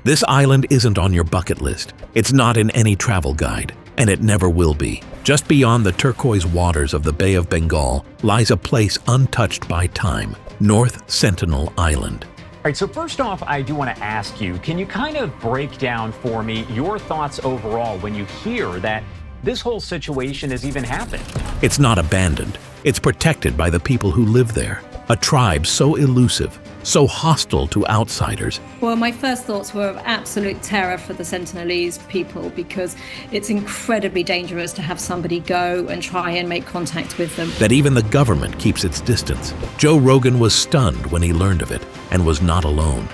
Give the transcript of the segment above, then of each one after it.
This island isn't on your bucket list. It's not in any travel guide, and it never will be. Just beyond the turquoise waters of the Bay of Bengal lies a place untouched by time, North Sentinel Island. All right, so first off, I do want to ask you, can you kind of break down for me your thoughts overall when you hear that this whole situation has even happened? It's not abandoned. It's protected by the people who live there. A tribe so elusive, so hostile to outsiders. Well, my first thoughts were of absolute terror for the Sentinelese people because it's incredibly dangerous to have somebody go and try and make contact with them. That even the government keeps its distance. Joe Rogan was stunned when he learned of it and was not alone.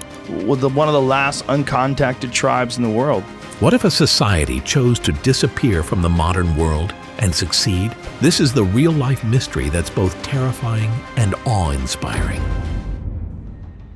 One of the last uncontacted tribes in the world. What if a society chose to disappear from the modern world and succeed? This is the real-life mystery that's both terrifying and awe-inspiring.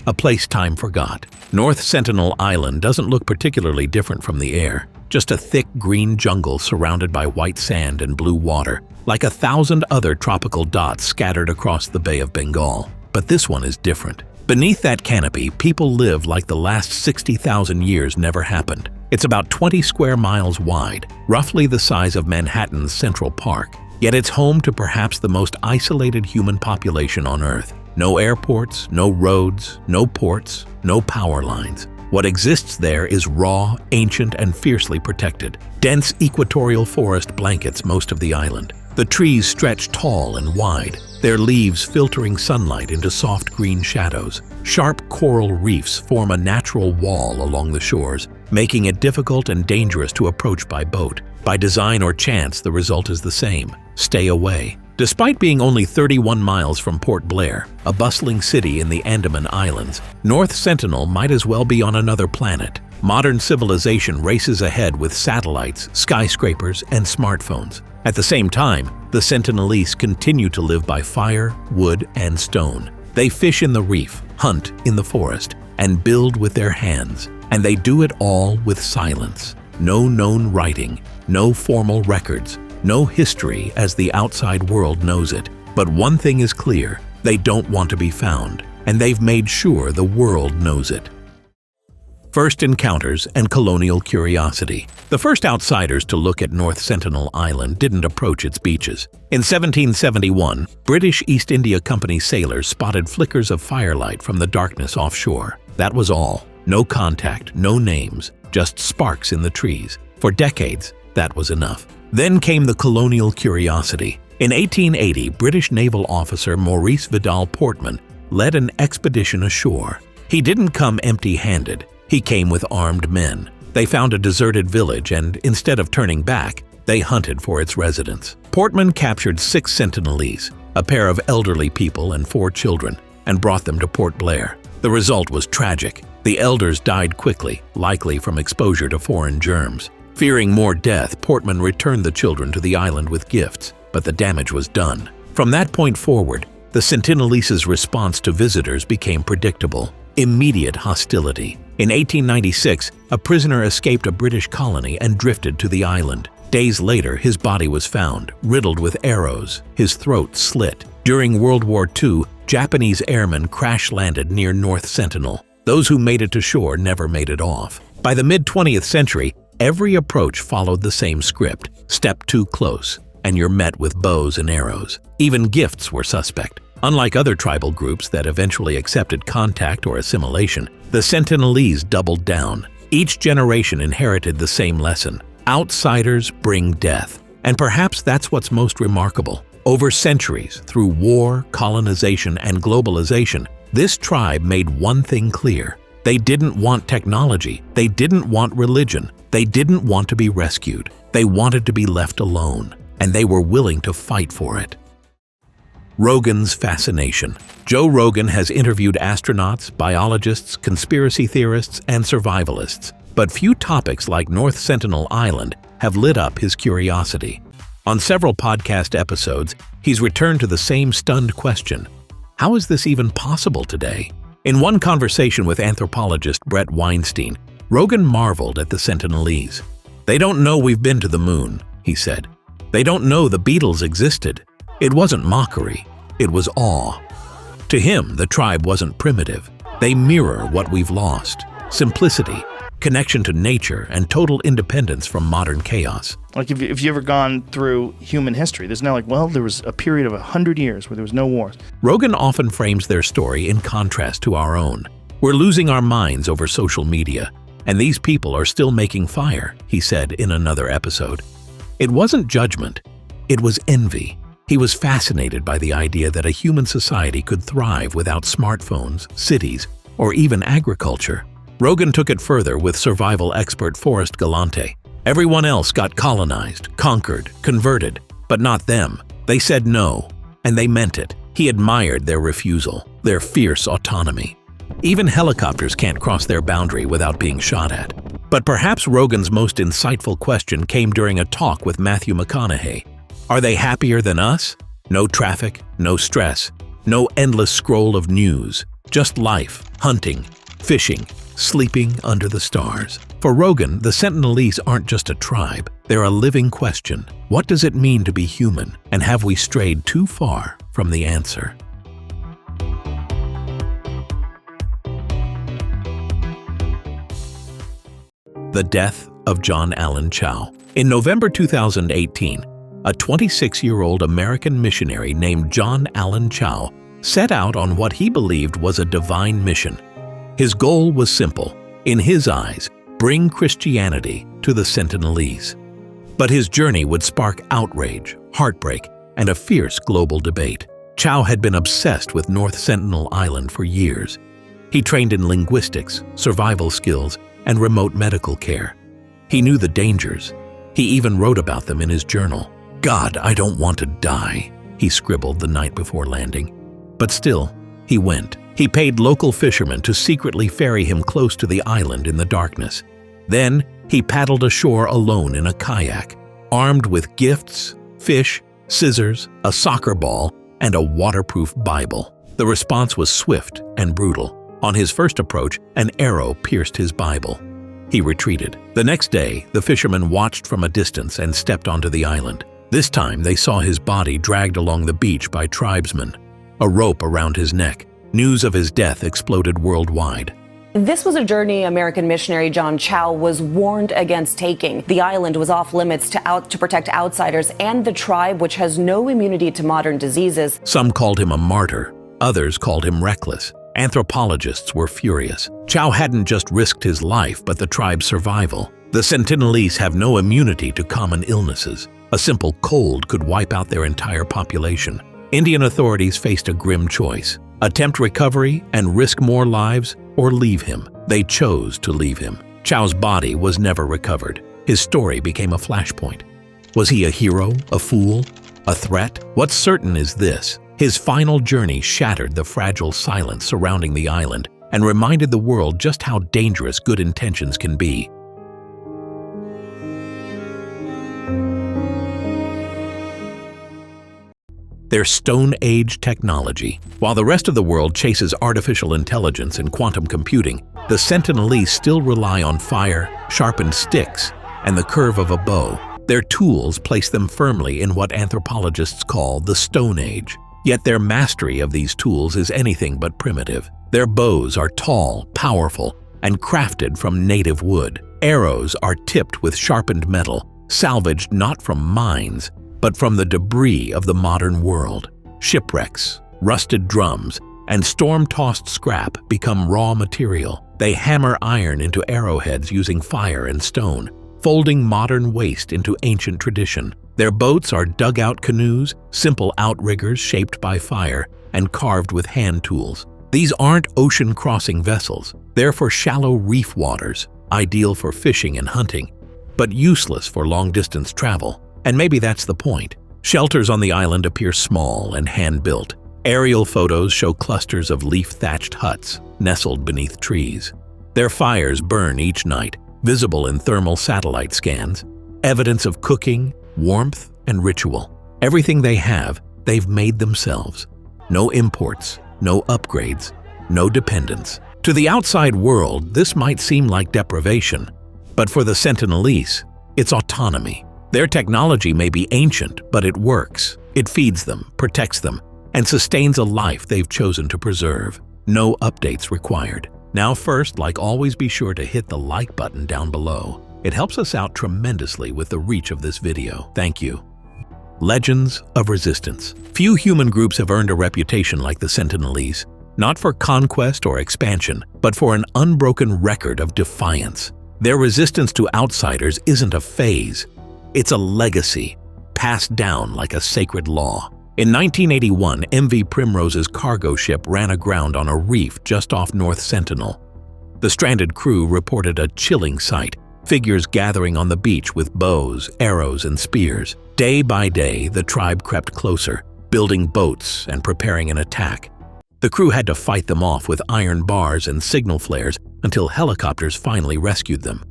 A place time forgot. North Sentinel Island doesn't look particularly different from the air. Just a thick green jungle surrounded by white sand and blue water, like 1,000 other tropical dots scattered across the Bay of Bengal. But this one is different. Beneath that canopy, people live like the last 60,000 years never happened. It's about 20 square miles wide, roughly the size of Manhattan's Central Park. Yet it's home to perhaps the most isolated human population on Earth. No airports, no roads, no ports, no power lines. What exists there is raw, ancient, and fiercely protected. Dense equatorial forest blankets most of the island. The trees stretch tall and wide, their leaves filtering sunlight into soft green shadows. Sharp coral reefs form a natural wall along the shores, making it difficult and dangerous to approach by boat. By design or chance, the result is the same: stay away. Despite being only 31 miles from Port Blair, a bustling city in the Andaman Islands, North Sentinel might as well be on another planet. Modern civilization races ahead with satellites, skyscrapers, and smartphones. At the same time, the Sentinelese continue to live by fire, wood, and stone. They fish in the reef, hunt in the forest, and build with their hands. And they do it all with silence. No known writing, no formal records, no history as the outside world knows it. But one thing is clear: they don't want to be found, and they've made sure the world knows it. First encounters and colonial curiosity. The first outsiders to look at North Sentinel Island didn't approach its beaches. In 1771, British East India Company sailors spotted flickers of firelight from the darkness offshore. That was all. No contact, no names, just sparks in the trees. For decades, that was enough. Then came the colonial curiosity. In 1880, British naval officer Maurice Vidal Portman led an expedition ashore. He didn't come empty-handed. He came with armed men. They found a deserted village and, instead of turning back, they hunted for its residents. Portman captured 6 Sentinelese, a pair of elderly people and 4 children, and brought them to Port Blair. The result was tragic. The elders died quickly, likely from exposure to foreign germs. Fearing more death, Portman returned the children to the island with gifts, but the damage was done. From that point forward, the Sentinelese's response to visitors became predictable: immediate hostility. In 1896, a prisoner escaped a British colony and drifted to the island. Days later, his body was found, riddled with arrows, his throat slit. During World War II, Japanese airmen crash-landed near North Sentinel. Those who made it to shore never made it off. By the mid-20th century, every approach followed the same script: step too close, and you're met with bows and arrows. Even gifts were suspect. Unlike other tribal groups that eventually accepted contact or assimilation, the Sentinelese doubled down. Each generation inherited the same lesson: outsiders bring death. And perhaps that's what's most remarkable. Over centuries, through war, colonization, and globalization, this tribe made one thing clear: they didn't want technology, they didn't want religion, they didn't want to be rescued. They wanted to be left alone, and they were willing to fight for it. Rogan's fascination. Joe Rogan has interviewed astronauts, biologists, conspiracy theorists, and survivalists, but few topics like North Sentinel Island have lit up his curiosity. On several podcast episodes, he's returned to the same stunned question: how is this even possible today? In one conversation with anthropologist Brett Weinstein, Rogan marveled at the Sentinelese. "They don't know we've been to the moon," he said. "They don't know the Beatles existed." It wasn't mockery, it was awe. To him, the tribe wasn't primitive. They mirror what we've lost: simplicity, connection to nature, and total independence from modern chaos. Like if you ever gone through human history, there's now like, well, there was a period of 100 years where there was no wars. Rogan often frames their story in contrast to our own. We're losing our minds over social media, and these people are still making fire, he said in another episode. It wasn't judgment, it was envy. He was fascinated by the idea that a human society could thrive without smartphones, cities, or even agriculture. Rogan took it further with survival expert Forrest Galante. Everyone else got colonized, conquered, converted, but not them. They said no, and they meant it. He admired their refusal, their fierce autonomy. Even helicopters can't cross their boundary without being shot at. But perhaps Rogan's most insightful question came during a talk with Matthew McConaughey. Are they happier than us? No traffic, no stress, no endless scroll of news, just life, hunting, fishing, sleeping under the stars. For Rogan, the Sentinelese aren't just a tribe, they're a living question. What does it mean to be human, and have we strayed too far from the answer? The death of John Allen Chow. In November 2018, a 26-year-old American missionary named John Allen Chow set out on what he believed was a divine mission. His goal was simple. In his eyes, bring Christianity to the Sentinelese. But his journey would spark outrage, heartbreak, and a fierce global debate. Chow had been obsessed with North Sentinel Island for years. He trained in linguistics, survival skills, and remote medical care. He knew the dangers. He even wrote about them in his journal. "God, I don't want to die," he scribbled the night before landing. But still, he went. He paid local fishermen to secretly ferry him close to the island in the darkness. Then, he paddled ashore alone in a kayak, armed with gifts, fish, scissors, a soccer ball, and a waterproof Bible. The response was swift and brutal. On his first approach, an arrow pierced his Bible. He retreated. The next day, the fishermen watched from a distance and stepped onto the island. This time, they saw his body dragged along the beach by tribesmen, a rope around his neck. News of his death exploded worldwide. This was a journey American missionary John Chow was warned against taking. The island was off limits to protect outsiders and the tribe, which has no immunity to modern diseases. Some called him a martyr. Others called him reckless. Anthropologists were furious. Chow hadn't just risked his life, but the tribe's survival. The Sentinelese have no immunity to common illnesses. A simple cold could wipe out their entire population. Indian authorities faced a grim choice: attempt recovery and risk more lives, or leave him. They chose to leave him. Chow's body was never recovered. His story became a flashpoint. Was he a hero, a fool, a threat? What's certain is this: his final journey shattered the fragile silence surrounding the island and reminded the world just how dangerous good intentions can be. Their Stone Age technology. While the rest of the world chases artificial intelligence and quantum computing, the Sentinelese still rely on fire, sharpened sticks, and the curve of a bow. Their tools place them firmly in what anthropologists call the Stone Age. Yet their mastery of these tools is anything but primitive. Their bows are tall, powerful, and crafted from native wood. Arrows are tipped with sharpened metal, salvaged not from mines, but from the debris of the modern world. Shipwrecks, rusted drums, and storm-tossed scrap become raw material. They hammer iron into arrowheads using fire and stone, folding modern waste into ancient tradition. Their boats are dugout canoes, simple outriggers shaped by fire and carved with hand tools. These aren't ocean-crossing vessels. They're for shallow reef waters, ideal for fishing and hunting, but useless for long-distance travel. And maybe that's the point. Shelters on the island appear small and hand-built. Aerial photos show clusters of leaf-thatched huts nestled beneath trees. Their fires burn each night, visible in thermal satellite scans, evidence of cooking, warmth, and ritual. Everything they have, they've made themselves. No imports, no upgrades, no dependence. To the outside world, this might seem like deprivation, but for the Sentinelese, it's autonomy. Their technology may be ancient, but it works. It feeds them, protects them, and sustains a life they've chosen to preserve. No updates required. Now first, like always, be sure to hit the like button down below. It helps us out tremendously with the reach of this video. Thank you. Legends of resistance. Few human groups have earned a reputation like the Sentinelese, not for conquest or expansion, but for an unbroken record of defiance. Their resistance to outsiders isn't a phase, it's a legacy, passed down like a sacred law. In 1981, MV Primrose's cargo ship ran aground on a reef just off North Sentinel. The stranded crew reported a chilling sight, figures gathering on the beach with bows, arrows, and spears. Day by day, the tribe crept closer, building boats and preparing an attack. The crew had to fight them off with iron bars and signal flares until helicopters finally rescued them.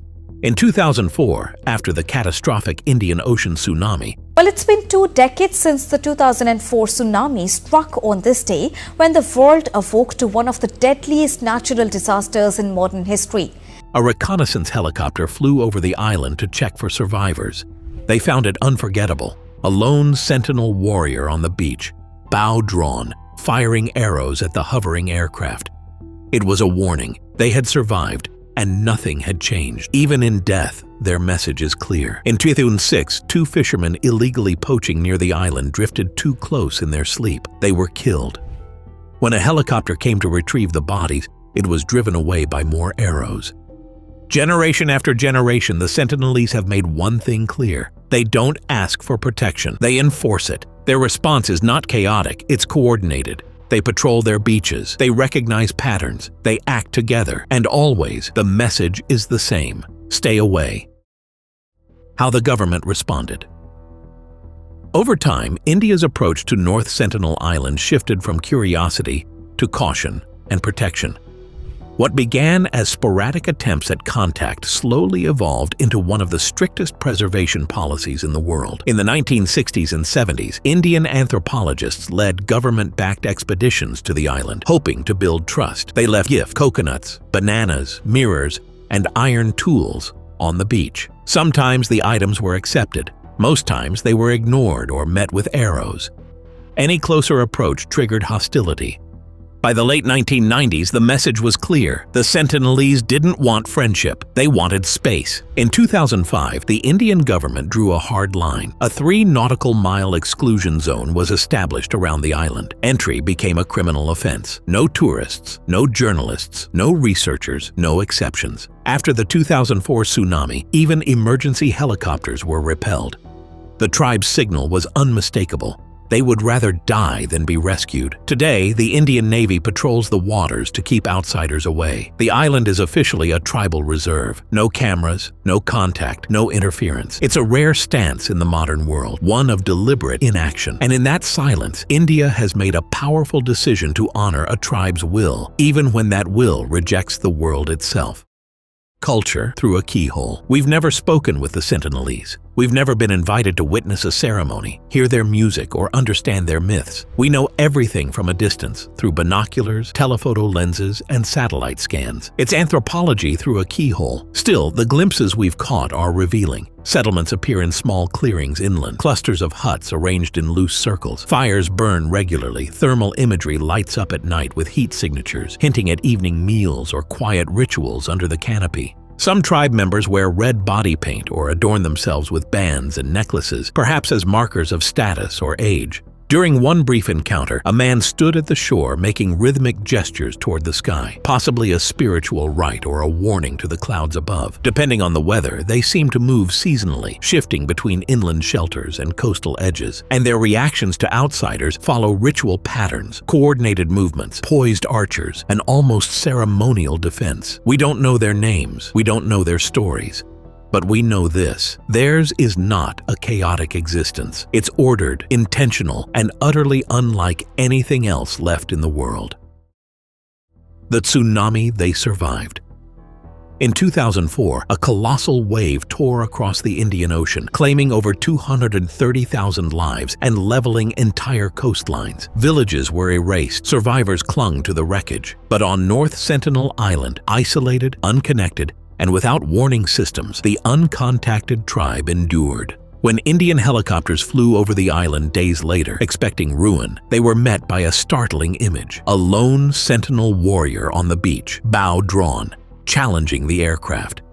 In 2004, after the catastrophic Indian Ocean tsunami, Well, it's been 2 decades since the 2004 tsunami struck on this day, when the world awoke to one of the deadliest natural disasters in modern history. a reconnaissance helicopter flew over the island to check for survivors. They found it unforgettable, a lone sentinel warrior on the beach, bow drawn, firing arrows at the hovering aircraft. It was a warning. They had survived, and nothing had changed. Even in death, their message is clear. In 2006, 2 fishermen illegally poaching near the island drifted too close in their sleep. They were killed. When a helicopter came to retrieve the bodies, it was driven away by more arrows. Generation after generation, the Sentinelese have made one thing clear. They don't ask for protection. They enforce it. Their response is not chaotic, it's coordinated. They patrol their beaches, they recognize patterns, they act together, and always the message is the same: stay away. How the government responded. Over time, India's approach to North Sentinel Island shifted from curiosity to caution and protection. What began as sporadic attempts at contact slowly evolved into one of the strictest preservation policies in the world. In the 1960s and 70s, Indian anthropologists led government-backed expeditions to the island, hoping to build trust. They left gifts, coconuts, bananas, mirrors, and iron tools on the beach. Sometimes the items were accepted. Most times they were ignored or met with arrows. Any closer approach triggered hostility. By the late 1990s, the message was clear. The Sentinelese didn't want friendship. They wanted space. In 2005, the Indian government drew a hard line. A 3-nautical-mile exclusion zone was established around the island. Entry became a criminal offense. No tourists, no journalists, no researchers, no exceptions. After the 2004 tsunami, even emergency helicopters were repelled. The tribe's signal was unmistakable. They would rather die than be rescued. Today, the Indian Navy patrols the waters to keep outsiders away. The island is officially a tribal reserve. No cameras, no contact, no interference. It's a rare stance in the modern world, one of deliberate inaction. And in that silence, India has made a powerful decision to honor a tribe's will, even when that will rejects the world itself. Culture through a keyhole. We've never spoken with the Sentinelese. We've never been invited to witness a ceremony, hear their music, or understand their myths. We know everything from a distance, through binoculars, telephoto lenses, and satellite scans. It's anthropology through a keyhole. Still, the glimpses we've caught are revealing. Settlements appear in small clearings inland, clusters of huts arranged in loose circles. Fires burn regularly. Thermal imagery lights up at night with heat signatures, hinting at evening meals or quiet rituals under the canopy. Some tribe members wear red body paint or adorn themselves with bands and necklaces, perhaps as markers of status or age. During one brief encounter, a man stood at the shore making rhythmic gestures toward the sky, possibly a spiritual rite or a warning to the clouds above. Depending on the weather, they seem to move seasonally, shifting between inland shelters and coastal edges. And their reactions to outsiders follow ritual patterns, coordinated movements, poised archers, an almost ceremonial defense. We don't know their names, we don't know their stories. But we know this: theirs is not a chaotic existence. It's ordered, intentional, and utterly unlike anything else left in the world. The tsunami they survived. In 2004, a colossal wave tore across the Indian Ocean, claiming over 230,000 lives and leveling entire coastlines. Villages were erased. Survivors clung to the wreckage. But on North Sentinel Island, isolated, unconnected, and without warning systems, the uncontacted tribe endured. When Indian helicopters flew over the island days later, expecting ruin, they were met by a startling image. A lone sentinel warrior on the beach, bow drawn, challenging the aircraft.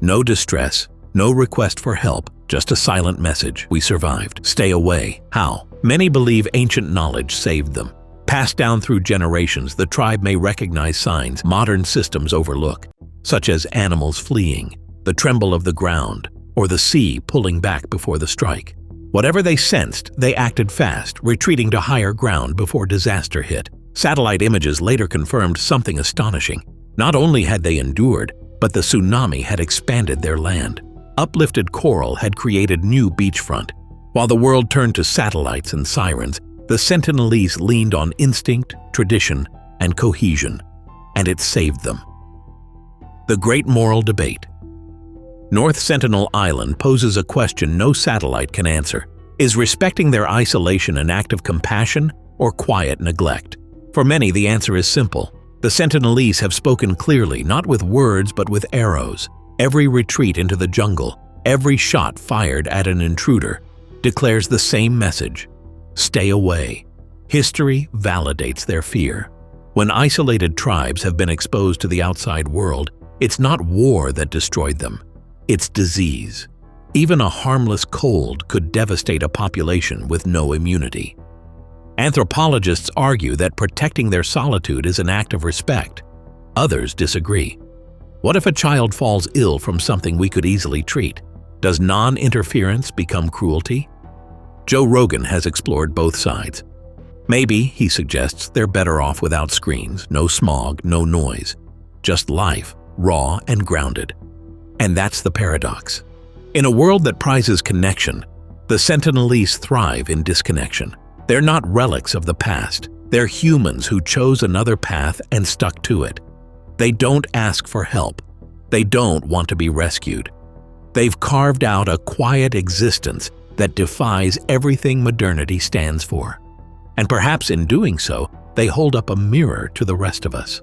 No distress, no request for help, just a silent message. We survived. Stay away. How? Many believe ancient knowledge saved them. Passed down through generations, the tribe may recognize signs modern systems overlook, such as animals fleeing, the tremble of the ground, or the sea pulling back before the strike. Whatever they sensed, they acted fast, retreating to higher ground before disaster hit. Satellite images later confirmed something astonishing. Not only had they endured, but the tsunami had expanded their land. Uplifted coral had created new beachfront. While the world turned to satellites and sirens, the Sentinelese leaned on instinct, tradition, and cohesion, and it saved them. The Great Moral Debate. North Sentinel Island poses a question no satellite can answer. Is respecting their isolation an act of compassion or quiet neglect? For many, the answer is simple. The Sentinelese have spoken clearly, not with words but with arrows. Every retreat into the jungle, every shot fired at an intruder, declares the same message: stay away. History validates their fear. When isolated tribes have been exposed to the outside world, it's not war that destroyed them. It's disease. Even a harmless cold could devastate a population with no immunity. Anthropologists argue that protecting their solitude is an act of respect. Others disagree. What if a child falls ill from something we could easily treat? Does non-interference become cruelty? Joe Rogan has explored both sides. Maybe, he suggests, they're better off without screens, no smog, no noise. Just life, raw and grounded. And that's the paradox. In a world that prizes connection, the Sentinelese thrive in disconnection. They're not relics of the past. They're humans who chose another path and stuck to it. They don't ask for help. They don't want to be rescued. They've carved out a quiet existence that defies everything modernity stands for. And perhaps in doing so, they hold up a mirror to the rest of us.